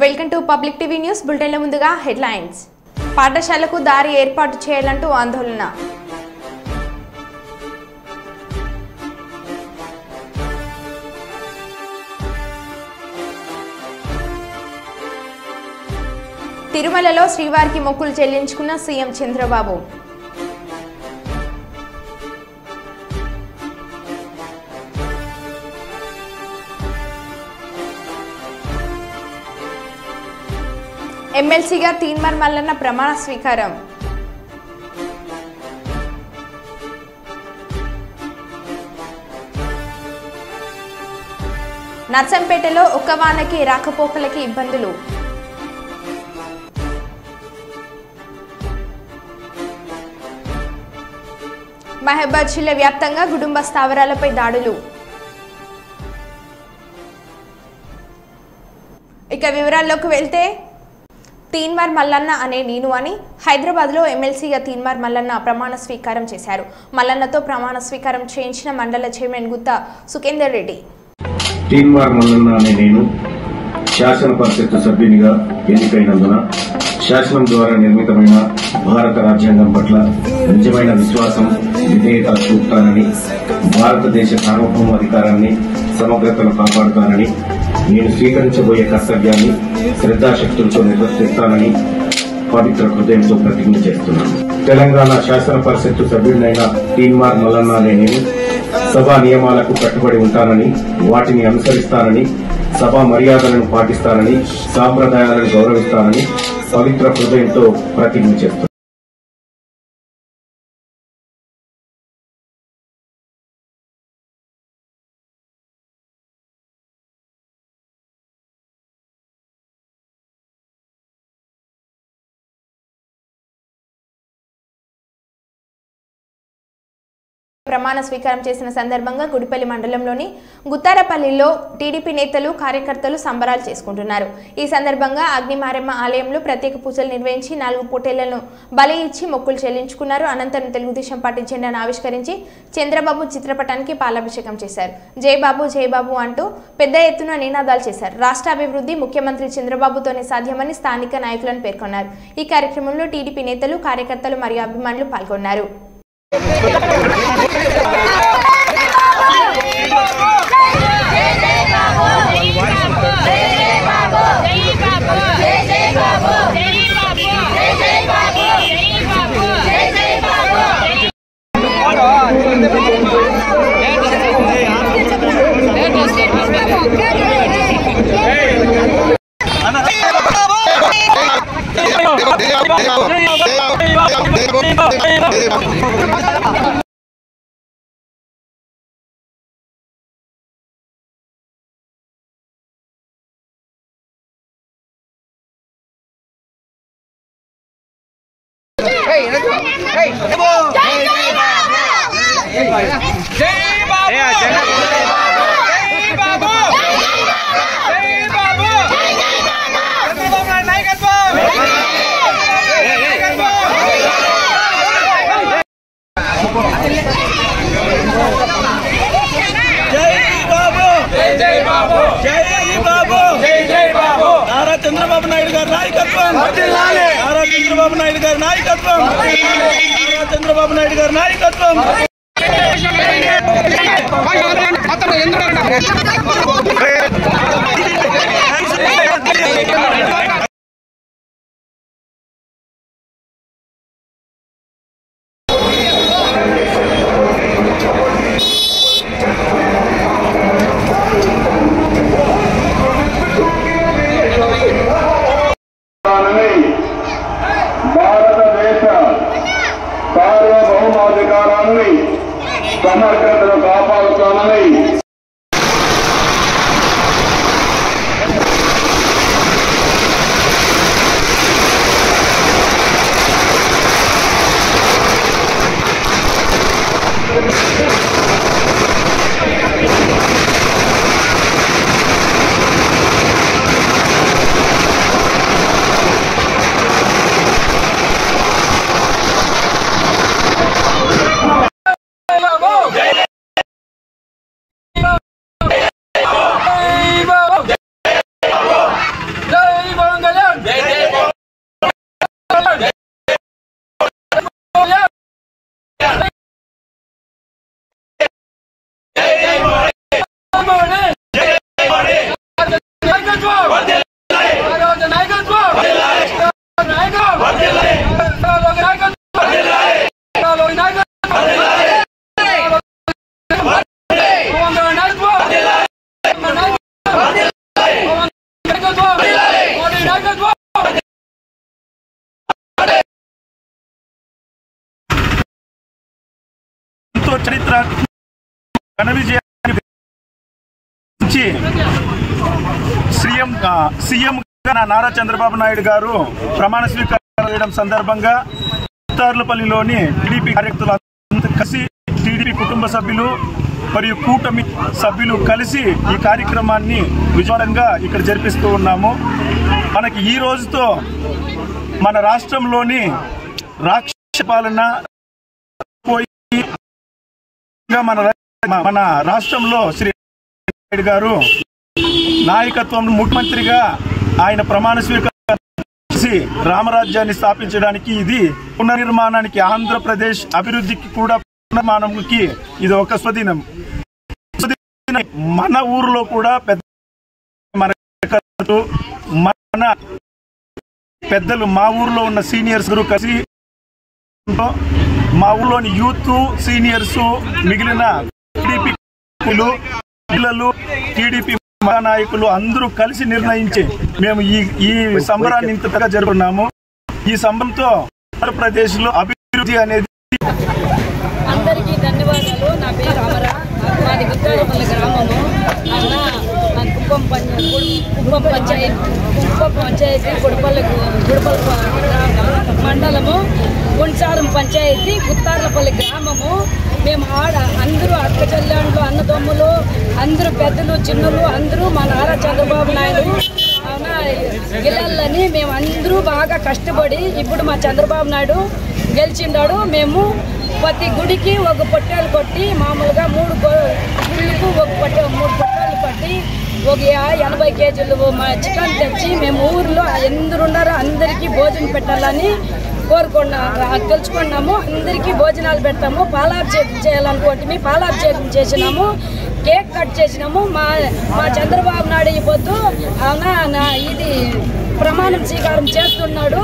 Welcome to public TV news బులెటిన్ల ముందుగా headlines. పాఠశాలకు దారి ఏర్పాటు చేయాలంటూ ఆందోళన. తిరుమలలో శ్రీవారికి మొక్కులు చెల్లించుకున్న సీఎం చంద్రబాబు. ఎమ్మెల్సీగా తీన్మార్ మల్లన్న ప్రమాణ స్వీకారం. నర్సంపేటలో ఒక్క వానకి రాకపోకలకి ఇబ్బందులు. మహబూబాబాద్ జిల్లా వ్యాప్తంగా కుటుంబ స్థావరాలపై దాడులు. ఇక వివరాల్లోకి వెళ్తే తీన్మార్ మల్లన్న అనే నేను అని హైదరాబాద్లో ఎమ్మెల్సీగా తీన్మార్ మల్లన్న ప్రమాణ స్వీకారం చేశారు. మల్లన్నతో ప్రమాణ స్వీకారం చేయించిన మండల చైర్మన్ గుత్తా సుఖేందర్ రెడ్డి. తీన్మార్ మల్లన్న అనే నేను శాసన పరిషత్ సభ్యునిగా ఎన్నికైనందున శాసనం ద్వారా నిర్మితమైన భారత రాజ్యాంగం పట్ల నిజమైన విశ్వాసం, విధేయత చూపుతానని, భారతదేశ సార్వభౌమాధికారాన్ని, సమగ్రతను కాపాడుతానని, నేను స్వీకరించబోయే కర్తవ్యాన్ని శ్రద్ధాశక్తులతో నిర్వర్తిస్తానని పవిత్ర హృదయంతో ప్రతిజ్ఞ చేస్తున్నాను. తెలంగాణ శాసన పరిషత్ సభ్యుడినైన తీన్మార్ మల్లన్న అనే నేను సభా నియమాలకు కట్టుబడి ఉంటానని, వాటిని అనుసరిస్తానని, సభా మర్యాదలను పాటిస్తానని, సాంప్రదాయాలను గౌరవిస్తానని పవిత్ర హృదయంతో ప్రతిజ్ఞ చేస్తున్నాను. ప్రమాణ స్వీకారం చేసిన సందర్భంగా గుడిపల్లి మండలంలోని గుత్తారపల్లిలో టీడీపీ నేతలు, కార్యకర్తలు సంబరాలు చేసుకుంటున్నారు. ఈ సందర్భంగా అగ్నిమారమ్మ ఆలయంలో ప్రత్యేక పూజలు నిర్వహించి 4 పొట్టేళ్లను బలి ఇచ్చి మొక్కులు చెల్లించుకున్నారు. అనంతరం తెలుగుదేశం పార్టీ జెండాను ఆవిష్కరించి చంద్రబాబు చిత్రపటానికి పాలాభిషేకం చేశారు. జై బాబు జై బాబు అంటూ పెద్ద ఎత్తున నినాదాలు చేశారు. రాష్ట్ర అభివృద్ధి ముఖ్యమంత్రి చంద్రబాబుతోనే సాధ్యమని స్థానిక నాయకులను పేర్కొన్నారు. ఈ కార్యక్రమంలో టీడీపీ నేతలు, కార్యకర్తలు మరియు అభిమానులు పాల్గొన్నారు. చంద్రబాబు నాయుడు గారి నాయకత్వం, చంద్రబాబు నాయుడు గారి నాయకత్వం, చంద్రబాబు నాయుడు గారి నాయకత్వం. భారతదేశ సార్వభౌమాధికారాన్ని, సమగ్రతను కాపాడుతానని చరిత్ర ఘన విజయాన్ని సీఎం నారా చంద్రబాబు నాయుడు గారు ప్రమాణ స్వీకారం చేయడం సందర్భంగా తార్లపల్లిలోని టీడీపీ కార్యకర్తలు కలిసి టీడీపీ కుటుంబ సభ్యులు మరియు కూటమి సభ్యులు కలిసి ఈ కార్యక్రమాన్ని విజయవంతంగా ఇక్కడ జరిపిస్తూ ఉన్నాము. మనకి ఈ రోజుతో మన రాష్ట్రంలోని రాక్షస పాలన పోయి మన రాష్ట్రంలో శ్రీ నాయుడు గారు నాయకత్వం ముఖ్యమంత్రిగా ఆయన ప్రమాణ స్వీకారం చేసి రామరాజ్యాన్ని స్థాపించడానికి ఇది పునర్నిర్మాణానికి ఆంధ్రప్రదేశ్ అభివృద్ధికి కూడా పునర్నిర్మాణానికి ఇది ఒక స్వదినం. మన ఊర్లో కూడా మన పెద్దలు మా ఊర్లో ఉన్న సీనియర్స్ కలిసి మా ఊర్లోని యూత్ సీనియర్స్ మిగిలిన టీడీపీ పిల్లలు టీడీపీ నాయకులు అందరూ కలిసి నిర్ణయించి మేము ఈ సంబరాన్ని ఇంత పెద్దగా జరుపుకున్నాము. ఈ సంబరంతో ఆంధ్రప్రదేశ్ లో అభివృద్ధి అనేది. అందరికీ ధన్యవాదాలు. నా పేరు అమర, మాది గుత్తారపల్లి గ్రామము. కుప్పం పంచాయతీ గుడిపల్లి మండలము, గుంచారం పంచాయతీ, గుత్తార్లపల్లి గ్రామము. మేము అందరూ అక్క చెల్లెళ్ళు, అన్నదమ్ములు అందరూ, పెద్దలు చిన్నలు అందరూ మా నారా చంద్రబాబు నాయుడు గిల్లలని మేము అందరూ బాగా కష్టపడి ఇప్పుడు మా చంద్రబాబు నాయుడు గెలిచిండాడు. మేము ప్రతి గుడికి ఒక పొట్టేలు కొట్టి మామూలుగా 3 గుళ్ళకు ఒక 3 పొట్టేలు కొట్టి ఒక 80 కేజీలు మా చికెన్ తెచ్చి మేము ఊరిలో ఎందరున్నారో అందరికీ భోజనం పెట్టాలని తెలుసుకున్నాము. అందరికీ భోజనాలు పెడతాము. పాలాభిషేకం చేయాలనుకోండి, పాలాభిషేకం చేసినాము. కేక్ కట్ చేసినాము. మా చంద్రబాబు నాయుడు ఈ పొద్దు ఇది ప్రమాణం స్వీకారం చేస్తున్నాడు.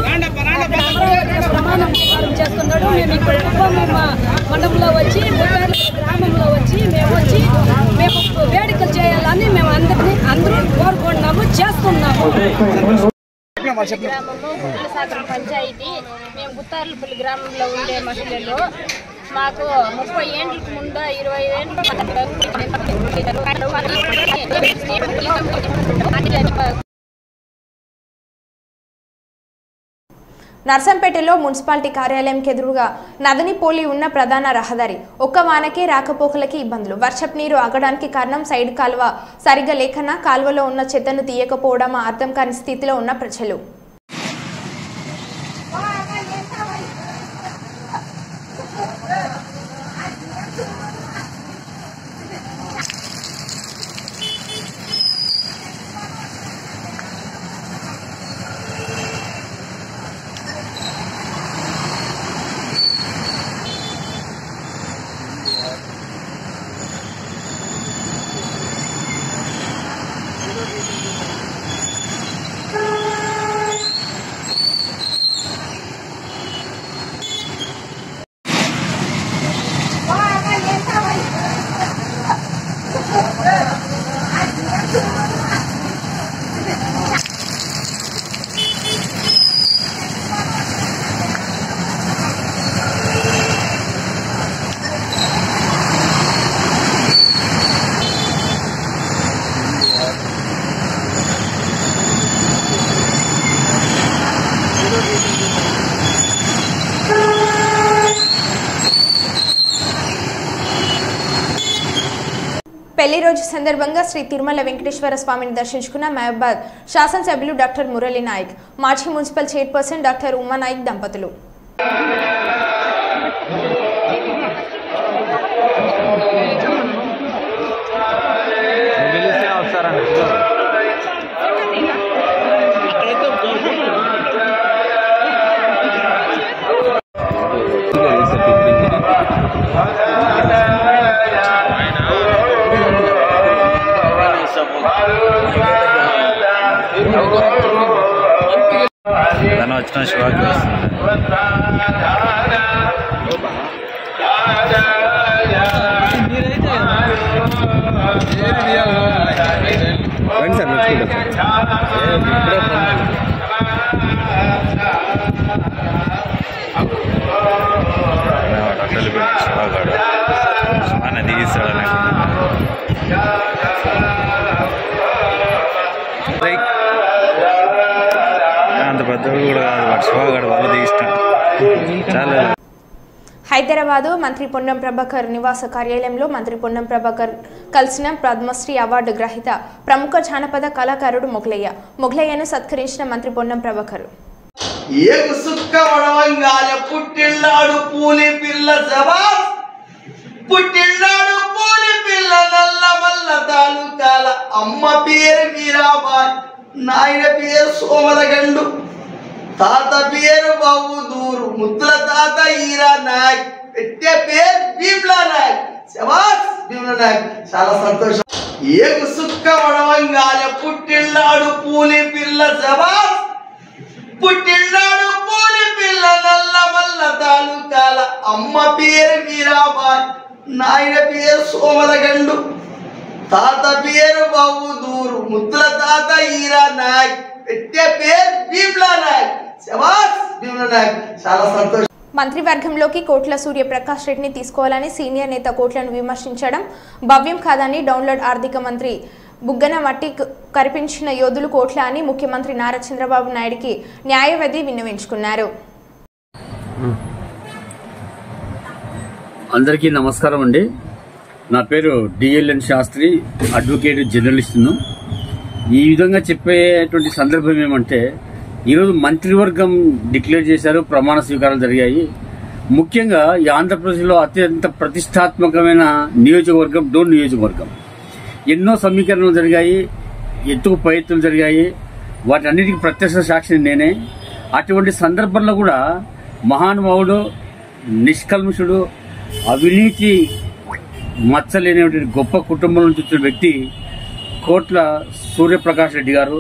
ప్రమాణం స్వీకారం చేస్తున్నాడు. మేము ఇక్కడ మండలంలో వచ్చి గ్రామంలో వచ్చి మేము వేడుకలు చేయాలని మేము అందరూ కోరుకుంటున్నాము, చేస్తున్నాము. గ్రామము గుండ్లసాగరం పంచాయతీ. మేము గుత్తార్లపల్లి గ్రామంలో ఉండే మహిళలు. మాకు 30 ఏళ్ళకి ముందు 20 ఏళ్ళు నర్సంపేటలో మున్సిపాలిటీ కార్యాలయంకి ఎదురుగా నదని పోలి ఉన్న ప్రధాన రహదారి ఒక్క వానకే రాకపోకలకి ఇబ్బందులు. వర్షపు నీరు ఆగడానికి కారణం సైడ్ కాలువ సరిగా లేకనా, కాలువలో ఉన్న చెత్తను తీయకపోవడమా అర్థం కాని స్థితిలో ఉన్న ప్రజలు. పెళ్లి రోజు సందర్భంగా శ్రీ తిరుమల వెంకటేశ్వర స్వామిని దర్శించుకున్న మహబాద్ శాసనసభ్యులు డాక్టర్ మురళీ నాయక్, మాజీ municipal chairperson doctor Uma Nayak దంపతులు. నెక్స్ట్ శివాకి రండి సార్ అట్టలు పెట్టి శివగాడు చాలా దిగిస్తాడు అంత పెద్దవాడు కూడా కాదు వాడు శివగాడు వాళ్ళు దిగిస్తాడు చాలా. హైదరాబాదు మంత్రి పొన్నం ప్రభాకర్ నివాస కార్యాలయంలో మంత్రి పొన్నం ప్రభాకర్ కలిసిన పద్మశ్రీ అవార్డు గ్రహీత ప్రముఖ జానపద కళాకారుడు మొగలయ్యను సత్కరించిన మంత్రి పొన్నం ప్రభాకర్. ఏగు సుక్క వడవంగాల పుట్టిల్లాడు పూలి పిల్ల సబాస్ పుట్టిల్లాడు పూలి పిల్ల నల్ల మల్ల తాలూకాల అమ్మ పేరు మీరాబాయ్ నాయన పేరు సోమలగండు తాత పేరు బాబుదూరు ముద్దుల తాత ఈరా నాయక్ పెట్టే పేరు భీమ్లా నాయక్ సబాస్ భీమ్లా నాయక్ చాలా సంతోషం. ఏగు సుక్క వడవంగాల పుట్టిల్లాడు పూలి పిల్ల సబాస్ పుట్టిల్లాడు పూలి పిల్ల నల్ల మల్ల తాలూకాల అమ్మ పేరు మీరాబాయ్ నాయన పేరు సోమలగండు తాత పేరు బాబుదూరు ముద్దుల తాత ఈరా నాయక్ పెట్టే పేరు భీమ్లా నాయక్ సబాస్ భీమ్లా నాయక్ చాలా సంతోషం. మంత్రివర్గంలోకి కోట్ల సూర్యప్రకాష్ రెడ్డిని తీసుకోవాలని సీనియర్ నేత కోట్లను విమర్శించడం భవ్యం కాదని డౌన్లోడ్ ఆర్థిక మంత్రి బుగ్గన మట్టి కరిపించిన యోధులు కోట్ల అని ముఖ్యమంత్రి నారా చంద్రబాబు నాయుడికి న్యాయవాది విన్నవించుకున్నారు. అందరికీ నమస్కారం అండి. నా పేరు డిఎల్ఎన్ శాస్త్రి, అడ్వకేట్ జర్నలిస్టును. ఈ విధంగా చెప్పేటువంటి సందర్భం ఏమంటే, ఈరోజు మంత్రివర్గం డిక్లేర్ చేశారు, ప్రమాణ స్వీకారాలు జరిగాయి. ముఖ్యంగా ఈ ఆంధ్రప్రదేశ్లో అత్యంత ప్రతిష్టాత్మకమైన నియోజకవర్గం డోన్ నియోజకవర్గం. ఎన్నో సమీకరణలు జరిగాయి, ఎత్తుకు పై ఎత్తులు జరిగాయి. వాటన్నిటికీ ప్రత్యక్ష సాక్షిని నేనే. అటువంటి సందర్భంలో కూడా మహానుభావుడు, నిష్కల్మషుడు, అవినీతి మచ్చలేనటువంటి గొప్ప కుటుంబం నుంచి వచ్చిన వ్యక్తి కోట్ల సూర్యప్రకాష్ రెడ్డి గారు.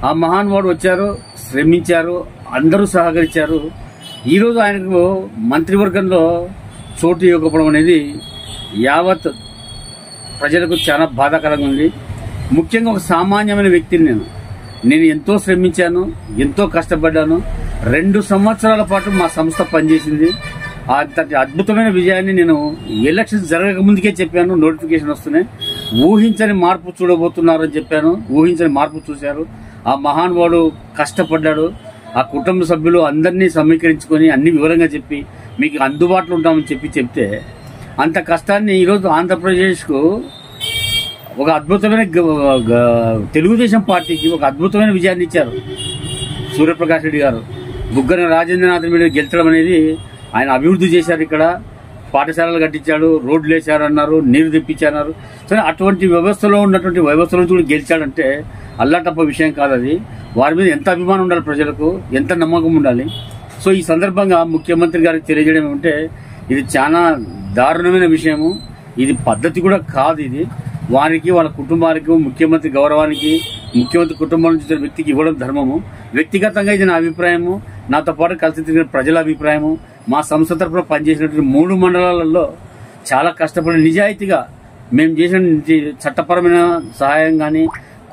ఆ మహానుభావుడు వచ్చారు, శ్రమించారు, అందరూ సహకరించారు. ఈరోజు ఆయనకు మంత్రివర్గంలో చోటు ఇవ్వకపోవడం అనేది యావత్ ప్రజలకు చాలా బాధాకరంగా ఉంది. ముఖ్యంగా ఒక సామాన్యమైన వ్యక్తిని నేను ఎంతో శ్రమించాను, ఎంతో కష్టపడ్డాను. 2 సంవత్సరాల పాటు మా సంస్థ పనిచేసింది. అంతటి అద్భుతమైన విజయాన్ని నేను ఎలక్షన్స్ జరగక ముందుకే చెప్పాను. నోటిఫికేషన్ వస్తున్నాయి, ఊహించని మార్పు చూడబోతున్నారని చెప్పాను. ఊహించని మార్పు చూశారు. ఆ మహానుభావుడు కష్టపడ్డాడు. ఆ కుటుంబ సభ్యులు అందరినీ సమీకరించుకొని అన్ని వివరంగా చెప్పి మీకు అందుబాటులో ఉంటామని చెప్తే అంత కష్టాన్ని ఈరోజు ఆంధ్రప్రదేశ్కు ఒక అద్భుతమైన తెలుగుదేశం పార్టీకి ఒక అద్భుతమైన విజయాన్ని ఇచ్చారు సూర్యప్రకాష్ రెడ్డి గారు. బుగ్గన రాజేంద్రనాథ్ మీద గెలిచడం అనేది ఆయన అభివృద్ధి చేశారు. ఇక్కడ పాఠశాలలు కట్టించాడు, రోడ్లు వేశారన్నారు, నీరు తెప్పించారు. సరే, అటువంటి వ్యవస్థలో ఉన్నటువంటి వ్యవస్థలో కూడా గెలిచాడంటే అల్లాటప్ప విషయం కాదు అది. వారి మీద ఎంత అభిమానం ఉండాలి, ప్రజలకు ఎంత నమ్మకం ఉండాలి. సో ఈ సందర్భంగా ముఖ్యమంత్రి గారికి తెలియజేయడం ఏమంటే, ఇది చాలా దారుణమైన విషయము. ఇది పద్ధతి కూడా కాదు. ఇది వారికి, వాళ్ళ కుటుంబానికి, ముఖ్యమంత్రి గౌరవానికి, ముఖ్యమంత్రి కుటుంబం నుంచి వ్యక్తికి ఇవ్వడం ధర్మము. వ్యక్తిగతంగా ఇది నా అభిప్రాయము, నాతో పాటు కలిసి తిరిగిన ప్రజల అభిప్రాయము. మా సంస్థ తరఫున పనిచేసినటువంటి 3 మండలాలలో చాలా కష్టపడి నిజాయితీగా మేము చేసిన చట్టపరమైన సహాయం కానీ,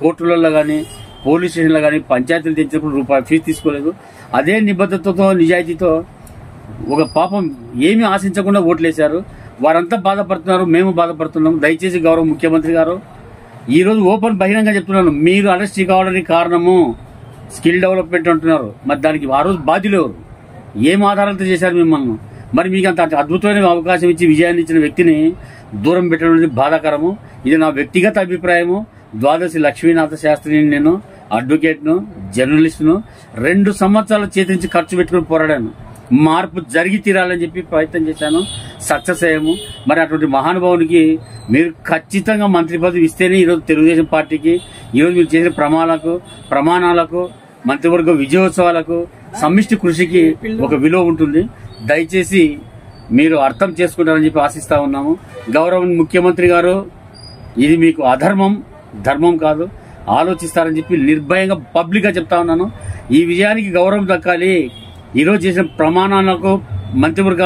కోర్టులలో కానీ, పోలీస్ స్టేషన్లో కానీ, పంచాయతీలు తెచ్చినప్పుడు రూపాయి ఫీజు తీసుకోలేదు. అదే నిబద్ధతతో, నిజాయితీతో ఒక పాపం ఏమీ ఆశించకుండా ఓట్లేశారు. వారంతా బాధపడుతున్నారు, మేము బాధపడుతున్నాం. దయచేసి గౌరవ ముఖ్యమంత్రి గారు, ఈ రోజు ఓపెన్ బహిరంగ చెప్తున్నాను, మీరు అరెస్ట్ కావడానికి కారణము స్కిల్ డెవలప్మెంట్ అంటున్నారు. మరి దానికి ఆ రోజు బాధ్యులు ఎవరు? ఏం ఆధారాలతో చేశారు మిమ్మల్ని? మరి మీకు అంత అద్భుతమైన అవకాశం ఇచ్చి విజయాన్ని ఇచ్చిన వ్యక్తిని దూరం పెట్టడం అనేది బాధాకరము. ఇది నా వ్యక్తిగత అభిప్రాయము. ద్వాదశి లక్ష్మీనాథ శాస్త్రిని, నేను అడ్వకేట్ను, జర్నలిస్టును. 2 సంవత్సరాలు చేతి నుంచి ఖర్చు పెట్టుకుని పోరాడాను. మార్పు జరిగి తీరాలని చెప్పి ప్రయత్నం చేశాను, సక్సెస్ అయ్యాము. మరి అటువంటి మహానుభావునికి మీరు ఖచ్చితంగా మంత్రి పదవి ఇస్తేనే ఈరోజు తెలుగుదేశం పార్టీకి, ఈరోజు మీరు చేసిన ప్రమాణాలకు, మంత్రివర్గ విజయోత్సవాలకు, సమిష్టి కృషికి ఒక విలువ ఉంటుంది. దయచేసి మీరు అర్థం చేసుకుంటారని చెప్పి ఆశిస్తా ఉన్నాము. గౌరవ ముఖ్యమంత్రి గారు, ఇది మీకు అధర్మం, ధర్మం కాదు. ఆలోచిస్తారని చెప్పి నిర్భయంగా పబ్లిక్గా చెప్తా ఉన్నాను. ఈ విజయానికి గౌరవం దక్కాలి. ఈరోజు చేసిన ప్రమాణాలకు, మంత్రివర్గ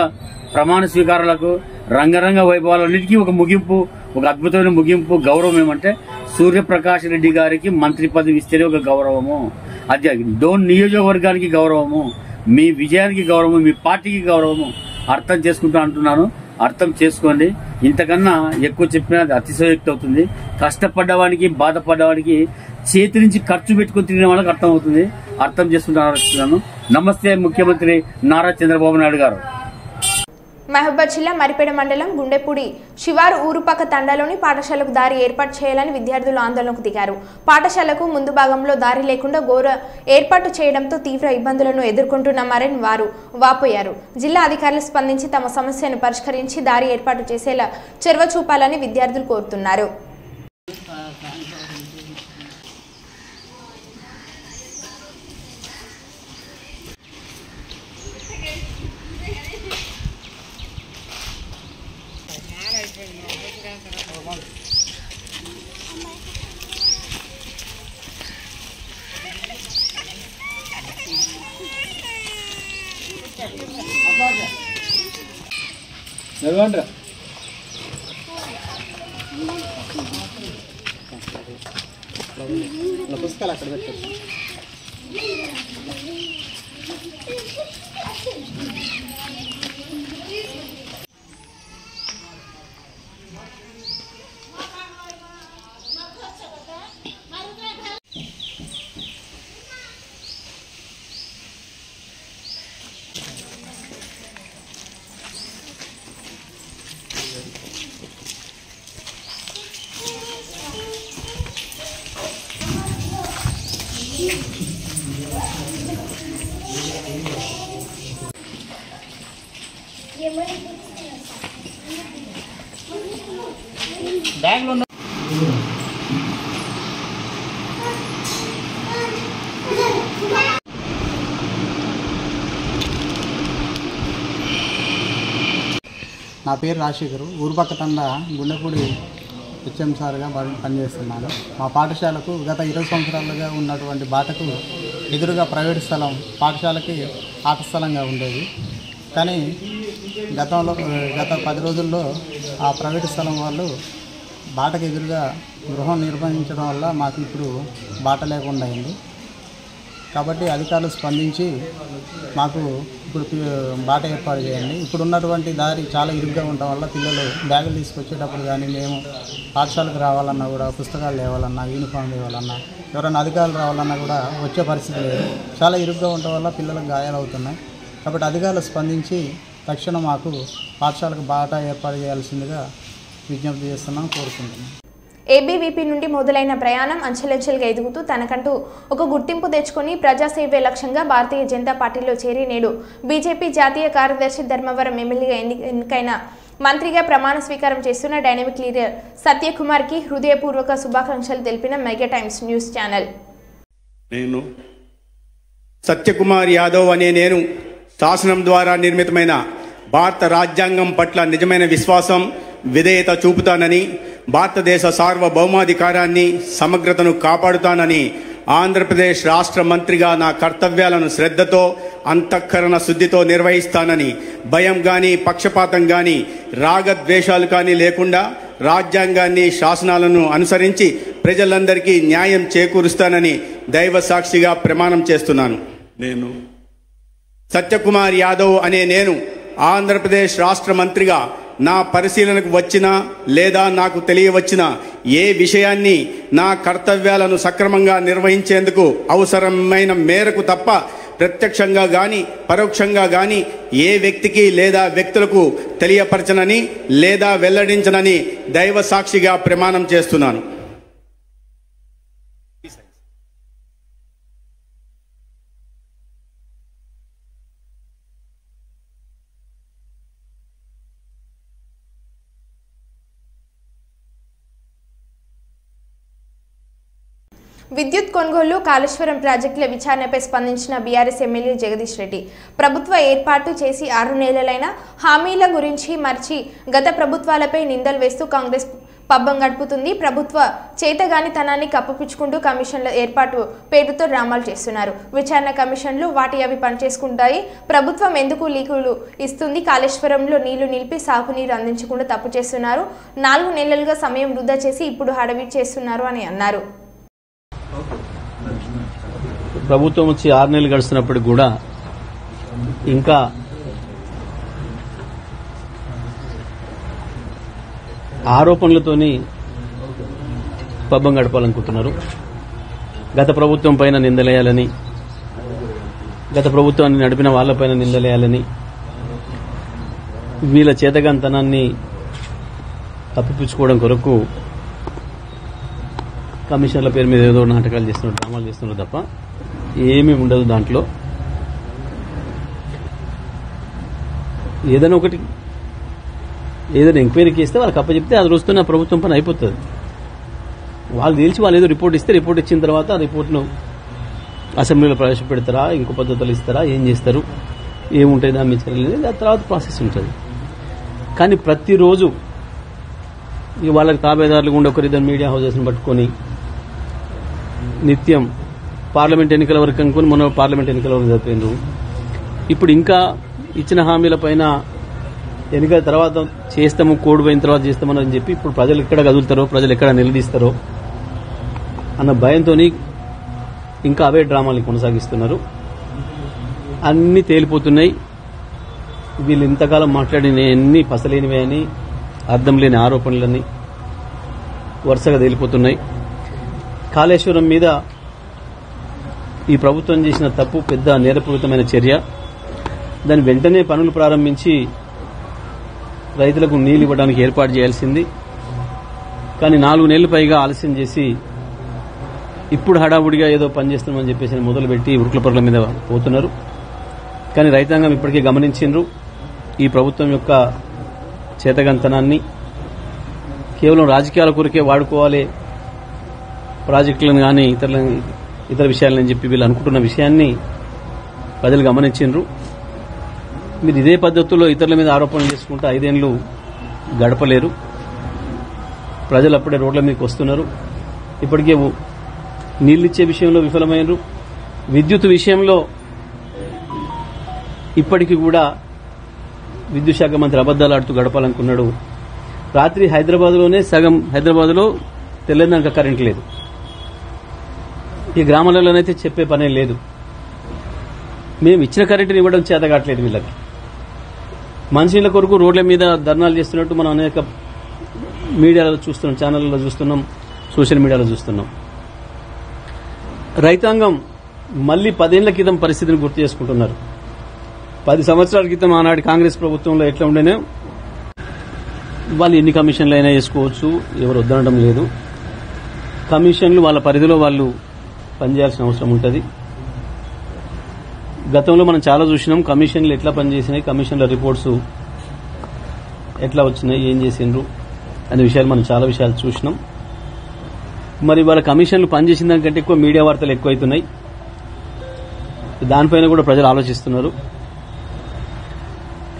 ప్రమాణ స్వీకారాలకు, రంగరంగ వైభవాలన్నిటికీ ఒక ముగింపు, ఒక అద్భుతమైన ముగింపు, గౌరవం ఏమంటే సూర్యప్రకాష్ రెడ్డి గారికి మంత్రి పదవి ఇస్తేనే ఒక గౌరవము. అది డోన్ నియోజకవర్గానికి గౌరవము, మీ విజయానికి గౌరవము, మీ పార్టీకి గౌరవము. అర్థం చేసుకుంటా అంటున్నాను. అర్థం చేసుకోండి. ఇంతకన్నా ఎక్కువ చెప్పినా అది అతిశయోక్తి అవుతుంది. కష్టపడ్డవాడికి, బాధపడ్డవాడికి, చేతి నుంచి ఖర్చు పెట్టుకుని తిరిగిన వాళ్ళకి అర్థం అవుతుంది. అర్థం చేసుకుంటున్నాను. నమస్తే ముఖ్యమంత్రి నారా చంద్రబాబు నాయుడు గారు. మహబూబాద్ జిల్లా మరిపేడ మండలం గుండెపూడి శివారు ఊరుపక్క తండాలోని పాఠశాలకు దారి ఏర్పాటు చేయాలని విద్యార్థులు ఆందోళనకు దిగారు. పాఠశాలకు ముందు భాగంలో దారి లేకుండా ఘోర ఏర్పాటు చేయడంతో తీవ్ర ఇబ్బందులను ఎదుర్కొంటున్నామని వారు వాపోయారు. జిల్లా అధికారులు స్పందించి తమ సమస్యను పరిష్కరించి దారి ఏర్పాటు చేసేలా చొరవ చూపాలని విద్యార్థులు కోరుతున్నారు. పుస్తకాలు అక్కడ పెట్టచ్చు. బ్యాగ్లో నా పేరు రాజశేఖరు. ఊరుపక్క తండ గుండెపూడి హెచ్ఎం సార్గా పనిచేస్తున్నాను. మా పాఠశాలకు గత 20 సంవత్సరాలుగా ఉన్నటువంటి బాటకు ఎదురుగా ప్రైవేట్ స్థలం పాఠశాలకి ఆట స్థలంగా ఉండేది. కానీ గత 10 రోజుల్లో ఆ ప్రైవేట్ స్థలం వాళ్ళు బాటకు ఎదురుగా గృహం నిర్వహించడం వల్ల మాకు ఇప్పుడు బాట లేకుండా అయింది. కాబట్టి అధికారులు స్పందించి మాకు ఇప్పుడు బాట ఏర్పాటు చేయండి. ఇప్పుడు ఉన్నటువంటి దారి చాలా ఇరుగ్గా ఉండటం వల్ల పిల్లలు బ్యాగులు తీసుకొచ్చేటప్పుడు కానీ, మేము పాఠశాలకు రావాలన్నా కూడా, పుస్తకాలు తేవాలన్నా, యూనిఫామ్ తేవాలన్నా, ఎవరైనా అధికారులు రావాలన్నా కూడా వచ్చే పరిస్థితి లేదు. చాలా ఇరుగ్గా ఉండటం వల్ల పిల్లలకు గాయాలు అవుతున్నాయి. కాబట్టి అధికారులు స్పందించి తక్షణం మాకు పాఠశాలకు బాట ఏర్పాటు చేయాల్సిందిగా విజ్ఞప్తి చేస్తున్నాం, కోరుకుంటున్నాం. ఏబీవీపీ నుండి మొదలైన ప్రయాణం అంచెలంచెలుగా ఎదుగుతూ తనకంటూ ఒక గుర్తింపు తెచ్చుకొని ప్రజాసేవే లక్ష్యంగా భారతీయ జనతా పార్టీలో చేరి నేడు బీజేపీ జాతీయ కార్యదర్శి ధర్మవరం ఎమ్మెల్యేగా ఎన్నికైన మంత్రిగా ప్రమాణ స్వీకారం చేస్తున్న డైనమిక్ లీడర్ సత్యకుమార్కి హృదయపూర్వక శుభాకాంక్షలు తెలిపిన మెగా టైమ్స్ న్యూస్ ఛానల్. నేను సత్యకుమార్ యాదవ్ అనే నేను శాసనం ద్వారా నిర్మితమైన భారత రాజ్యాంగం పట్ల నిజమైన విశ్వాసం, విధేయత చూపుతానని, భారతదేశ సార్వభౌమాధికారాన్ని, సమగ్రతను కాపాడుతానని, ఆంధ్రప్రదేశ్ రాష్ట్ర మంత్రిగా నా కర్తవ్యాలను శ్రద్ధతో, అంతఃకరణ శుద్ధితో నిర్వహిస్తానని, భయం కానీ, పక్షపాతం కానీ, రాగద్వేషాలు కానీ లేకుండా రాజ్యాంగాన్ని, శాసనాలను అనుసరించి ప్రజలందరికీ న్యాయం చేకూరుస్తానని దైవ సాక్షిగా ప్రమాణం చేస్తున్నాను. నేను సత్యకుమార్ యాదవ్ అనే నేను ఆంధ్రప్రదేశ్ రాష్ట్ర మంత్రిగా నా పరిశీలనకు వచ్చిన లేదా నాకు తెలియవచ్చిన ఏ విషయాన్ని నా కర్తవ్యాలను సక్రమంగా నిర్వహించేందుకు అవసరమైన మేరకు తప్ప ప్రత్యక్షంగా గాని పరోక్షంగా గాని ఏ వ్యక్తికి లేదా వ్యక్తులకు తెలియపరచనని లేదా వెల్లడించనని దైవ సాక్షిగా ప్రమాణం చేస్తున్నాను. విద్యుత్ కొనుగోలు, కాళేశ్వరం ప్రాజెక్టుల విచారణపై స్పందించిన బీఆర్ఎస్ ఎమ్మెల్యే జగదీష్ రెడ్డి ప్రభుత్వ ఏర్పాటు చేసి 6 నెలలైన హామీల గురించి మర్చి గత ప్రభుత్వాలపై నిందలు వేస్తూ కాంగ్రెస్ పబ్బం గడుపుతుంది. ప్రభుత్వ చేతగానితనాన్ని కప్పిపుచ్చుకుంటూ కమిషన్ల ఏర్పాటు పేరుతో డ్రామాలు చేస్తున్నారు. విచారణ కమిషన్లు వాటి అవి పనిచేసుకుంటాయి. ప్రభుత్వం ఎందుకు లీకులు ఇస్తుంది? కాళేశ్వరంలో నీళ్లు నిలిపి సాగునీరు అందించకుండా తప్పు చేస్తున్నారు. 4 నెలలుగా సమయం వృధా చేసి ఇప్పుడు హడావిడి చేస్తున్నారు అని అన్నారు. ప్రభుత్వం వచ్చి 6 నెలలు గడుస్తున్నప్పటికి కూడా ఇంకా ఆరోపణలతోని పబ్బం గడపాలనుకుంటున్నారు. గత ప్రభుత్వం పైన నిందలేయాలని, గత ప్రభుత్వాన్ని నడిపిన వాళ్లపైన నిందలేయాలని, వీళ్ళ చేతగాంతనాన్ని తప్పిపుచ్చుకోవడం కొరకు కమిషన్ల పేరు మీద ఏదో నాటకాలు చేస్తున్నారు, డ్రామాలు చేస్తున్నారు తప్ప ఏమీ ఉండదు. దాంట్లో ఏదైనా ఒకటి ఏదైనా ఎంక్వైరీకి ఇస్తే వాళ్ళకి అప్పచెప్తే అది రోజుతో ప్రభుత్వం పని అయిపోతుంది. వాళ్ళు తెలిసి వాళ్ళు ఏదో రిపోర్ట్ ఇస్తే రిపోర్ట్ ఇచ్చిన తర్వాత ఆ రిపోర్ట్ను అసెంబ్లీలో ప్రవేశపెడతారా, ఇంకో పద్ధతులు ఇస్తారా, ఏం చేస్తారు, ఏముంటాయి దాని మీద చర్యలు, దాని తర్వాత ప్రాసెస్ ఉంటుంది. కానీ ప్రతిరోజు వాళ్ళకి తాబేదారులు గుండా ఒకరిద్దరు మీడియా హౌజెస్ని పట్టుకొని నిత్యం పార్లమెంట్ ఎన్నికల వరకు అనుకుని మొన్న పార్లమెంట్ ఎన్నికల వరకు జరిపిండ్రు. ఇప్పుడు ఇంకా ఇచ్చిన హామీల పైన ఎన్నికల తర్వాత చేస్తాము, కోడ్ పోయిన తర్వాత చేస్తామని చెప్పి ఇప్పుడు ప్రజలు ఎక్కడ కదులుతారో, ప్రజలు ఎక్కడ నిలదీస్తారో అన్న భయంతో ఇంకా అవే డ్రామాలు కొనసాగిస్తున్నారు. అన్నీ తేలిపోతున్నాయి. వీళ్ళు ఇంతకాలం మాట్లాడిన ఎన్ని పసలేనివే అని, అర్థం లేని ఆరోపణలని వరుసగా తేలిపోతున్నాయి. కాళేశ్వరం మీద ఈ ప్రభుత్వం చేసిన తప్పు పెద్ద నేరపూరితమైన చర్య. దాని వెంటనే పనులు ప్రారంభించి రైతులకు నీళ్లు ఇవ్వడానికి ఏర్పాటు చేయాల్సింది. కానీ 4 నెలలు పైగా ఆలస్యం చేసి ఇప్పుడు హడావుడిగా ఏదో పనిచేస్తున్నామని చెప్పేసి మొదలుపెట్టి ఉరుకుల పరుల మీద పోతున్నారు. కానీ రైతాంగం ఇప్పటికే గమనించిండ్రు ఈ ప్రభుత్వం యొక్క చేతగంతనాన్ని. కేవలం రాజకీయాల కొరకే వాడుకోవాలి ప్రాజెక్టులను కానీ ఇతర విషయాలని చెప్పి వీళ్ళు అనుకుంటున్న విషయాన్ని ప్రజలు గమనించిండ్రు. మీరు ఇదే పద్ధతుల్లో ఇతరుల మీద ఆరోపణలు చేసుకుంటూ 5 ఏళ్లు గడపలేరు. ప్రజలు అప్పుడే రోడ్ల మీదకి వస్తున్నారు. ఇప్పటికే నీళ్లిచ్చే విషయంలో విఫలమైనరు. విద్యుత్ విషయంలో ఇప్పటికీ కూడా విద్యుత్ శాఖ మంత్రి అబద్దాలు ఆడుతూ గడపాలనుకున్నాడు. రాత్రి హైదరాబాద్లోనే సగం హైదరాబాద్లో తెల్లందాక కరెంట్ లేదు. ఈ గ్రామాలలోనైతే చెప్పే పనే లేదు. మేము ఇచ్చిన కరెంటుని ఇవ్వడం చేత కావట్లేదు వీళ్ళకి. మనుషుల కొరకు రోడ్ల మీద ధర్నాలు చేస్తున్నట్టు మనం అనేక మీడియాలో చూస్తున్నాం, ఛానళ్లలో చూస్తున్నాం, సోషల్ మీడియాలో చూస్తున్నాం. రైతాంగం మళ్లీ 10 ఏళ్ల క్రితం పరిస్థితిని గుర్తు చేసుకుంటున్నారు. 10 సంవత్సరాల క్రితం ఆనాటి కాంగ్రెస్ ప్రభుత్వంలో ఎట్లా ఉండేనే వాళ్ళు ఎన్ని కమిషన్లు అయినా వేసుకోవచ్చు, ఎవరు వద్దనడం లేదు. కమిషన్లు వాళ్ళ పరిధిలో వాళ్ళు పనిచేయాల్సిన అవసరం ఉంటుంది. గతంలో మనం చాలా చూసినాం కమిషన్లు ఎట్లా పనిచేసినాయి, కమిషన్ల రిపోర్ట్స్ ఎట్లా వచ్చినాయి, ఏం చేసిండ్రు అనే విషయాలు మనం చాలా విషయాలు చూసినాం. మరి వాళ్ళ కమిషన్లు పనిచేసిన దానికంటే ఎక్కువ మీడియా వార్తలు ఎక్కువైతున్నాయి. దానిపైన కూడా ప్రజలు ఆలోచిస్తున్నారు.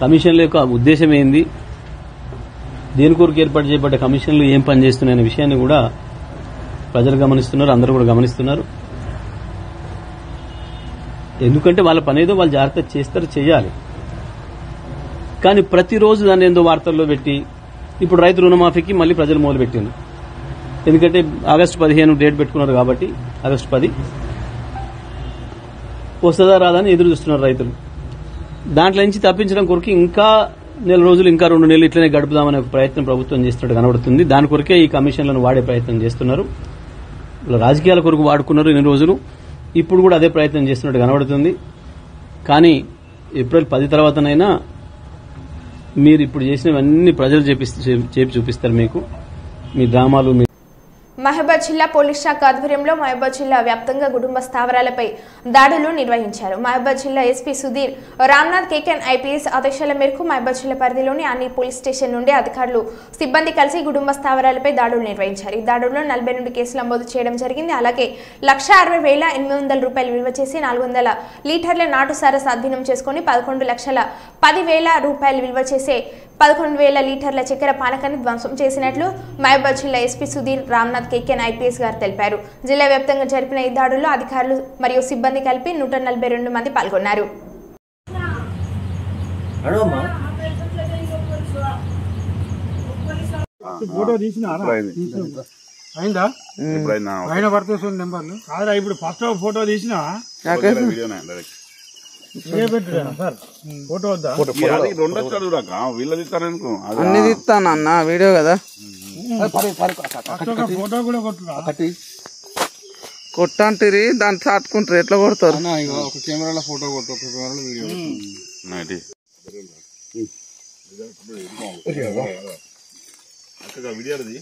కమిషన్ల యొక్క ఉద్దేశం ఏంది, దేని కొరకు ఏర్పాటు చేయబడ్డ కమిషన్లు ఏం పనిచేస్తున్నాయనే విషయాన్ని కూడా ప్రజలు గమనిస్తున్నారు, అందరూ కూడా గమనిస్తున్నారు. ఎందుకంటే వాళ్ళ పనేదో వాళ్ళు జాగ్రత్త చేస్తారు, చేయాలి. కానీ ప్రతిరోజు దాన్ని ఏందో వార్తల్లో పెట్టి ఇప్పుడు రైతు రుణమాఫీకి మళ్లీ ప్రజలు మొదలుపెట్టింది. ఎందుకంటే ఆగస్టు 15 డేట్ పెట్టుకున్నారు కాబట్టి ఆగస్టు 10 వస్తుందా రాదా అని ఎదురు చూస్తున్నారు రైతులు. దాంట్లో నుంచి తప్పించడం కొరకు ఇంకా నెల రోజులు, ఇంకా 2 నెలలు ఇట్లనే గడుపుదామనే ప్రయత్నం ప్రభుత్వం చేస్తున్నట్టు కనబడుతుంది. దాని కొరకే ఈ కమిషన్లను వాడే ప్రయత్నం చేస్తున్నారు. రాజకీయాల కొరకు వాడుకున్నారు ఇన్ని రోజులు, ఇప్పుడు కూడా అదే ప్రయత్నం చేస్తున్నట్టు కనబడుతుంది. కానీ ఏప్రిల్ 10 తర్వాతనైనా మీరు ఇప్పుడు చేసినవన్నీ ప్రజలు చేపి చూపిస్తారు. మీకు మీ డ్రామాలు మహబూబాద్ జిల్లా పోలీస్ శాఖ ఆధ్వర్యంలో మహబూబాద్ జిల్లా వ్యాప్తంగా కుటుంబ స్థావరాలపై దాడులు నిర్వహించారు. మహబూబాద్ జిల్లా ఎస్పీ సుధీర్ రామ్నాథ్ కేకెన్ ఐపీఎస్ ఆదేశాల మేరకు మహబూబాద్ జిల్లా పరిధిలోని అన్ని పోలీస్ స్టేషన్ నుండి అధికారులు సిబ్బంది కలిసి కుటుంబ స్థావరాలపై దాడులు నిర్వహించారు. ఈ దాడుల్లో 42 కేసులు నమోదు చేయడం జరిగింది. అలాగే 1,60,800 రూపాయలు విలువ చేసి 400 లీటర్ల నాటు సారా స్వాధీనం చేసుకుని 11,10,000 రూపాయలు విలువ చేసే 11,000 లీటర్ల చక్కెర పానకాన్ని ధ్వంసం చేసినట్లు మహబూబాద్ జిల్లా ఎస్పీ సుధీర్ రామ్నాథ్ కేకెన్ ఐపీఎస్ గారు తెలిపారు. జిల్లా వ్యాప్తంగా జరిపిన ఈ దాడుల్లో అధికారులు మరియు సిబ్బంది కలిపి 142 మంది పాల్గొన్నారు. ఇప్పుడు ఫస్ట్ ఫోటో తీసినా ఫోటో వద్దా వీళ్ళు తీస్తారనుకో అన్ని తీస్తాను అన్న వీడియో కదా ఫోటో కూడా కొట్టురా కొట్టంటిరి దాన్ని చాటుకుంటారు ఎట్లా కొడతారు ఒక కెమెరాలో ఫోటో కొట్టు ఒక కెమెరాలో వీడియో వీడియోది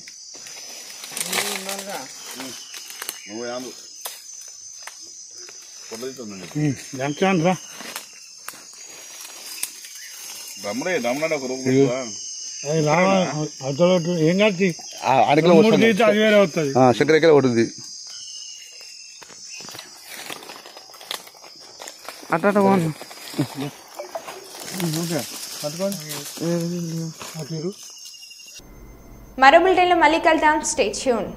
రా ఏం కాదు చక్కెర కొడుతుంది అట్లా మరో బులెటిన్లో మళ్ళీ కలుద్దాం. Stay tune.